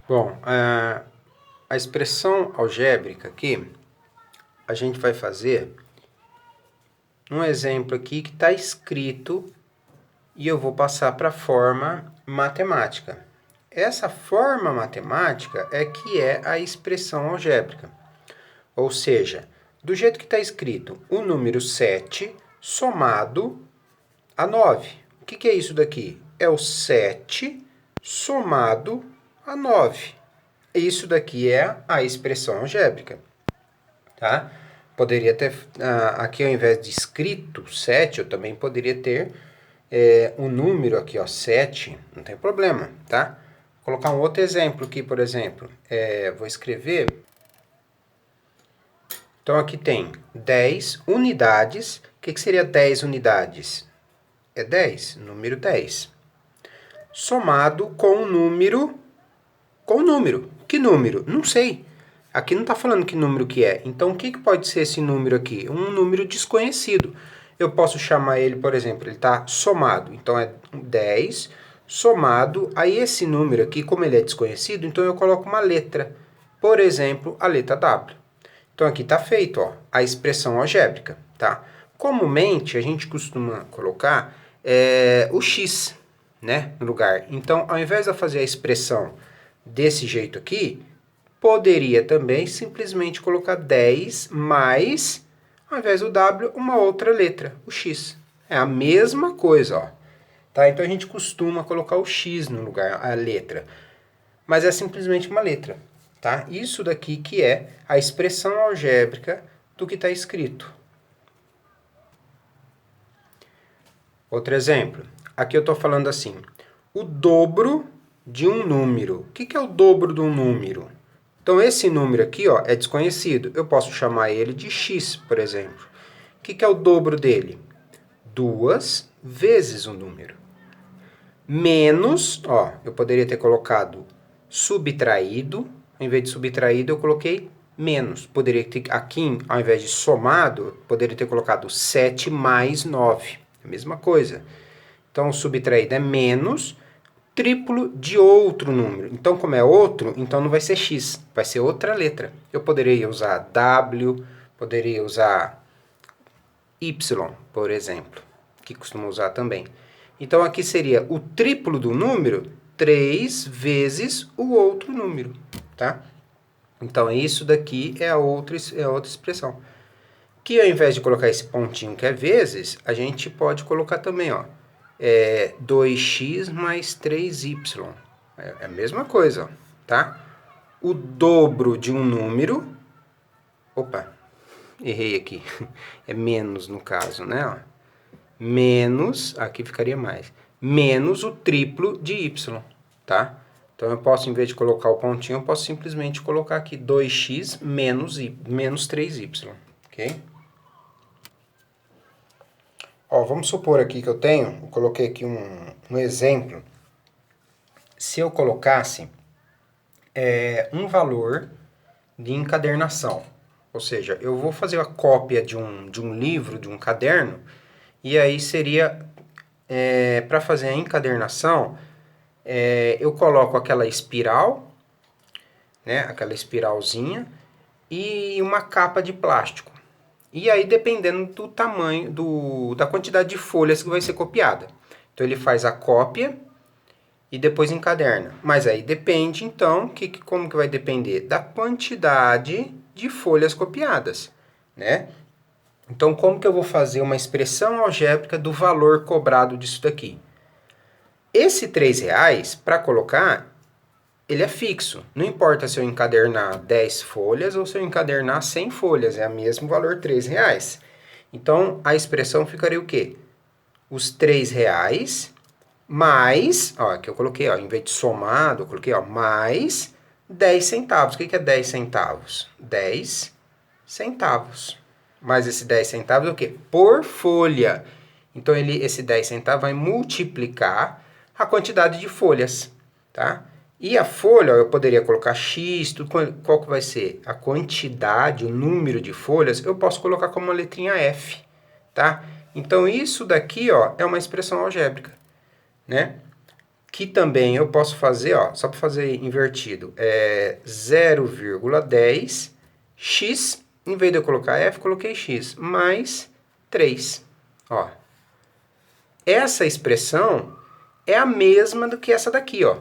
Bom, a expressão algébrica aqui, a gente vai fazer um exemplo aqui que está escrito e eu vou passar para a forma matemática. Essa forma matemática é que é a expressão algébrica. Ou seja, do jeito que está escrito, o número 7 somado a 9. O que é isso daqui? É o 7 somado a 9. Isso daqui é a expressão algébrica, tá? Poderia ter, aqui ao invés de escrito 7, eu também poderia ter um número aqui, ó, 7, não tem problema, tá? Vou colocar um outro exemplo aqui, por exemplo, vou escrever, então aqui tem 10 unidades, o que seria 10 unidades? É 10, número 10, somado com o número, que número? Não sei. Aqui não está falando que número que é. Então, o que pode ser esse número aqui? Um número desconhecido. Eu posso chamar ele, por exemplo, ele está somado. Então, é 10 somado a esse número aqui, como ele é desconhecido, então eu coloco uma letra. Por exemplo, a letra W. Então, aqui está feito, ó, a expressão algébrica, tá? Comumente, a gente costuma colocar o X, né, no lugar. Então, ao invés de eu fazer a expressão desse jeito aqui, poderia também simplesmente colocar 10 mais, ao invés do W, uma outra letra, o X. É a mesma coisa, ó. Tá? Então a gente costuma colocar o X no lugar, a letra. Mas é simplesmente uma letra. Tá? Isso daqui que é a expressão algébrica do que está escrito. Outro exemplo. Aqui eu estou falando assim, o dobro de um número. O que é o dobro de um número? Então, esse número aqui, ó, é desconhecido. Eu posso chamar ele de x, por exemplo. O que é o dobro dele? 2 vezes o número. Menos, ó, eu poderia ter colocado subtraído. Ao invés de subtraído, eu coloquei menos. Poderia ter, aqui, ao invés de somado, poderia ter colocado 7 mais 9. A mesma coisa. Então, subtraído é menos triplo de outro número. Então, como é outro, então não vai ser x, vai ser outra letra. Eu poderia usar W, poderia usar Y, por exemplo, que costumo usar também. Então, aqui seria o triplo do número, 3 vezes o outro número, tá? Então, isso daqui é a outra expressão. Que ao invés de colocar esse pontinho que é vezes, a gente pode colocar também, ó, 2x mais 3y. É a mesma coisa, ó, tá? O dobro de um número... Opa, errei aqui. É menos no caso, né? Ó. Menos, aqui ficaria mais. Menos o triplo de y, tá? Então, eu posso, em vez de colocar o pontinho, eu posso simplesmente colocar aqui 2x menos 3y, ok? Ó, vamos supor aqui que eu coloquei aqui um exemplo. Se eu colocasse um valor de encadernação, ou seja, eu vou fazer a cópia de um livro, de um caderno, e aí seria, para fazer a encadernação, eu coloco aquela espiral, né, aquela espiralzinha, e uma capa de plástico. E aí, dependendo do tamanho, da quantidade de folhas que vai ser copiada. Então, ele faz a cópia e depois encaderna. Mas aí depende, então, como que vai depender? Da quantidade de folhas copiadas, né? Então, como que eu vou fazer uma expressão algébrica do valor cobrado disso daqui? Esse R$3, para colocar, ele é fixo. Não importa se eu encadernar 10 folhas ou se eu encadernar 100 folhas, é o mesmo valor, R$3. Então, a expressão ficaria o quê? Os R$3 mais, ó, aqui eu coloquei, ó, em vez de somado, eu coloquei, ó, mais 10 centavos. O que é 10 centavos? 10 centavos. Mais esse 10 centavos é o quê? Por folha. Então, esse 10 centavos vai multiplicar a quantidade de folhas, tá? E a folha, ó, eu poderia colocar X, tudo, qual que vai ser? A quantidade, o número de folhas, eu posso colocar como uma letrinha F, tá? Então, isso daqui, ó, é uma expressão algébrica, né? que também eu posso fazer, ó, só para fazer invertido, é 0,10 x, em vez de eu colocar f, coloquei x, mais 3. Ó. Essa expressão é a mesma do que essa daqui, ó.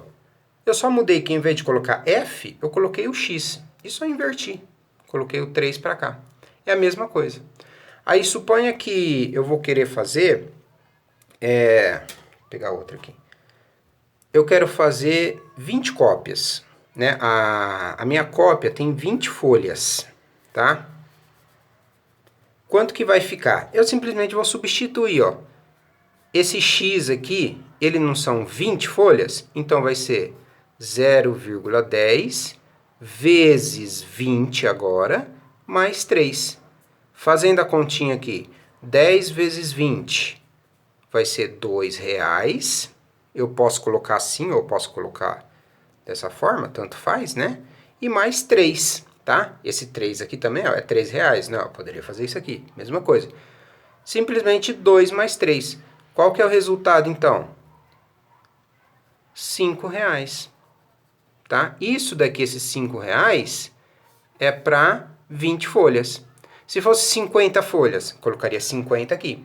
Eu só mudei que em vez de colocar f, eu coloquei o x. E só inverti. Coloquei o 3 para cá. É a mesma coisa. Aí suponha que eu vou querer fazer... Vou pegar outra aqui. Eu quero fazer 20 cópias. Né? A minha cópia tem 20 folhas. Tá? Quanto que vai ficar? Eu simplesmente vou substituir, ó. Esse x aqui, ele não são 20 folhas? Então vai ser 0,10 vezes 20 agora, mais 3. Fazendo a continha aqui, 10 vezes 20 vai ser R$2. Eu posso colocar assim ou posso colocar dessa forma, tanto faz, né? E mais 3, tá? Esse 3 aqui também ó, é R$3, né? Eu poderia fazer isso aqui, mesma coisa. Simplesmente 2 mais 3. Qual que é o resultado, então? R$5. Tá? Isso daqui, esses R$5, é para 20 folhas. Se fosse 50 folhas, colocaria 50 aqui.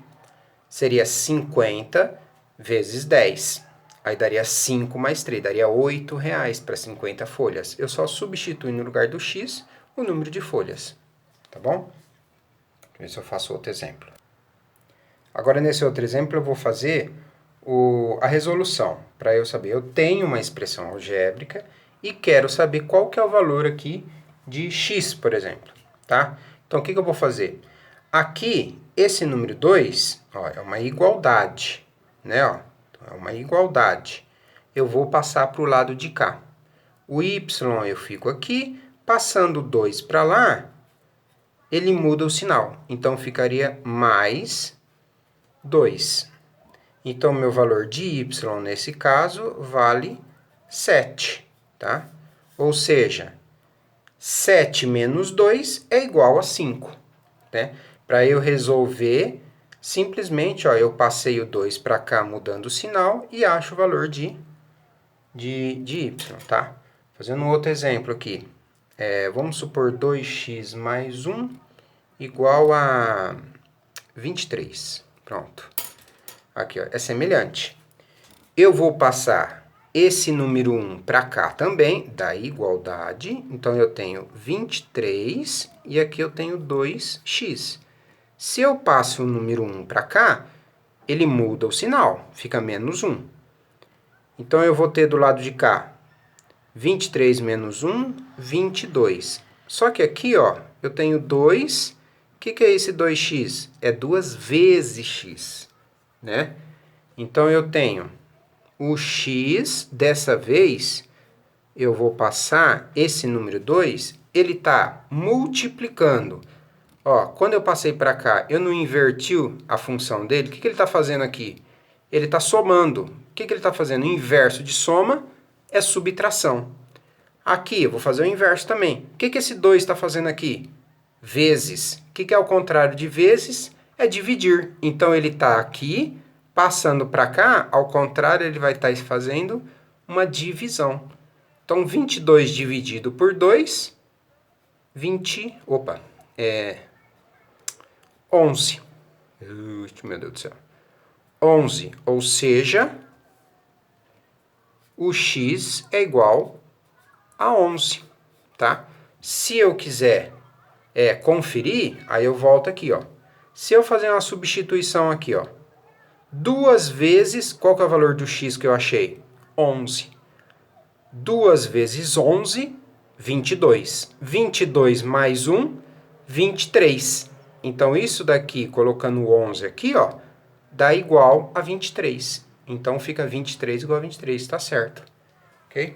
Seria 50 vezes 10. Aí daria 5 mais 3, daria R$8 para 50 folhas. Eu só substituo no lugar do x o número de folhas. Tá bom? Deixa eu ver se eu faço outro exemplo. Agora, nesse outro exemplo, eu vou fazer a resolução, para eu saber. Eu tenho uma expressão algébrica e quero saber qual que é o valor aqui de x, por exemplo. Tá? Então, o que eu vou fazer? Aqui, esse número 2, ó, é uma igualdade, né? Ó, é uma igualdade. Eu vou passar para o lado de cá. O y eu fico aqui, passando 2 para lá, ele muda o sinal. Então, ficaria mais 2. Então, meu valor de y, nesse caso, vale 7, tá? Ou seja, 7 menos 2 é igual a 5, né? Para eu resolver, simplesmente, ó, eu passei o 2 para cá, mudando o sinal, e acho o valor de y, tá? Fazendo um outro exemplo aqui. Vamos supor 2x mais 1 igual a 23. Pronto. Aqui, ó, é semelhante. Eu vou passar esse número 1 para cá também, da igualdade. Então, eu tenho 23 e aqui eu tenho 2x. Se eu passo o número 1 para cá, ele muda o sinal, fica menos 1. Então, eu vou ter do lado de cá 23 menos 1, 22. Só que aqui, ó, eu tenho 2. O que é esse 2x? É 2 vezes x, né? Então, eu tenho o x, dessa vez, eu vou passar esse número 2, ele está multiplicando. Ó, quando eu passei para cá, eu não inverti a função dele. O que ele está fazendo aqui? Ele está somando. O que ele está fazendo? O inverso de soma é subtração. Aqui, eu vou fazer o inverso também. O que esse 2 está fazendo aqui? Vezes. O que é o contrário de vezes? É dividir. Então, ele está aqui, passando para cá, ao contrário, ele vai estar fazendo uma divisão. Então, 22 dividido por 2, 11. Meu Deus do céu. 11, ou seja, o x é igual a 11, tá? Se eu quiser conferir, aí eu volto aqui, ó. Se eu fazer uma substituição aqui, ó, 2 vezes, qual que é o valor do x que eu achei? 11. 2 vezes 11, 22. 22 mais 1, 23. Então, isso daqui, colocando o 11 aqui, ó, dá igual a 23. Então, fica 23 igual a 23, tá certo. Ok?